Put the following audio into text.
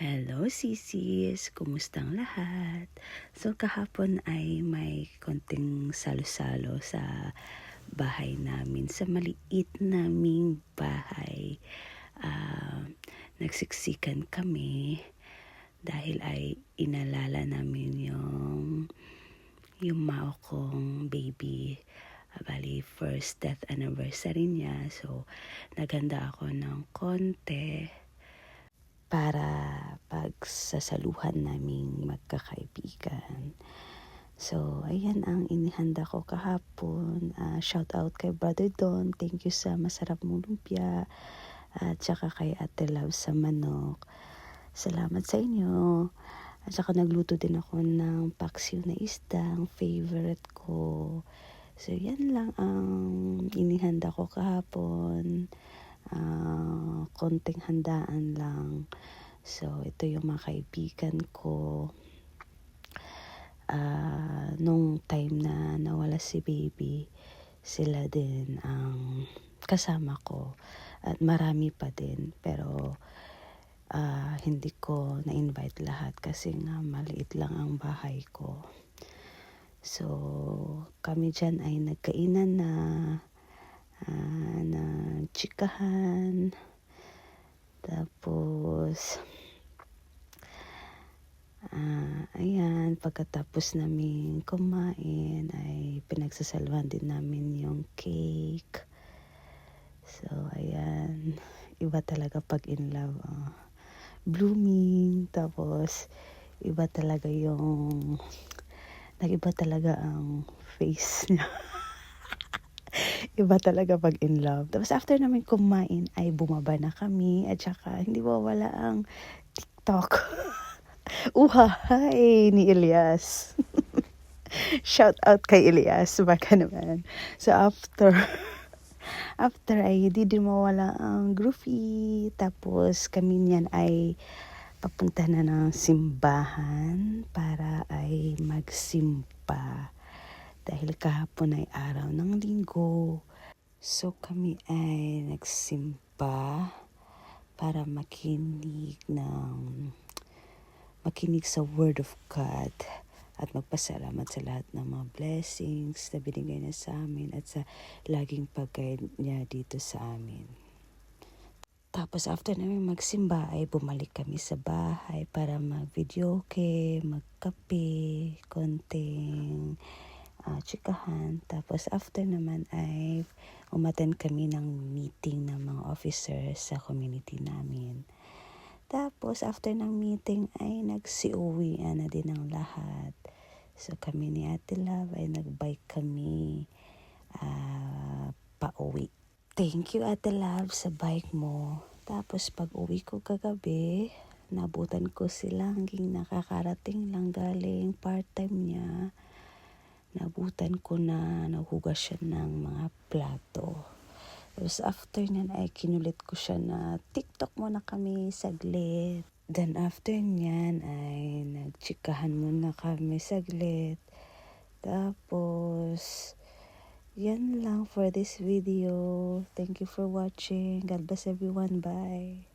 Hello sisis, kumustang lahat? So kahapon ay may konting salo-salo sa bahay namin, sa maliit naming bahay. Nagsiksikan kami dahil ay inalala namin yung mao kong baby. Bali, first death anniversary niya. So, naganda ako ng konti para pagsasaluhan naming magkakaibigan. So, ayan ang inihanda ko kahapon. Shout out kay Brother Don. Thank you sa masarap mong lumpia. At saka kay Ate Love sa manok. Salamat sa inyo. At saka nagluto din ako ng paksiw na isda, ang favorite ko. So, yan lang ang inihanda ko kahapon. Konting handaan lang. So, ito yung mga kaibigan ko. Nung time na nawala si baby, sila din ang kasama ko. At marami pa din. Pero, hindi ko na-invite lahat kasi nga maliit lang ang bahay ko. So, kami dyan ay nagkainan na chikahan. Tapos, ayan, pagkatapos namin kumain ay pinagsasalwan din namin yung cake. So, ayan, iba talaga pag in love. Blooming, tapos iba talaga nag-iba talaga ang face niya. Iba talaga pag in love. Tapos after namin kumain ay bumaba na kami at saka hindi wala ang TikTok. Uhahay ni Elias. Shout out kay Elias. Baka naman. So after ay hindi din mawala ang groupie. Tapos kami niyan ay papunta na ng simbahan para ay magsimba. Dahil kahapon ay araw ng linggo. So kami ay nagsimba para makinig sa Word of God at magpasalamat sa lahat ng mga blessings na binigay niya sa amin at sa laging pag-guide niya dito sa amin. Tapos after namin magsimba ay bumalik kami sa bahay para mag-videoke, magkape, konting chikahan. Tapos after naman ay umattend kami ng meeting ng mga officers sa community namin. Tapos after ng meeting ay nagsiuwian na din ang lahat. So kami ni Ate Love ay nagbike kami pauwi. Thank you Ate Love sa bike mo. Tapos pag uwi ko kagabi, nabutan ko sila hanggang nakakarating lang galing part-time niya. Nabutan ko na nahugas siya ng mga plato. Tapos after nyan ay kinulit ko siya na TikTok muna kami saglit. Then after nyan ay nagchikahan muna kami saglit. Tapos, yan lang for this video. Thank you for watching. God bless everyone. Bye.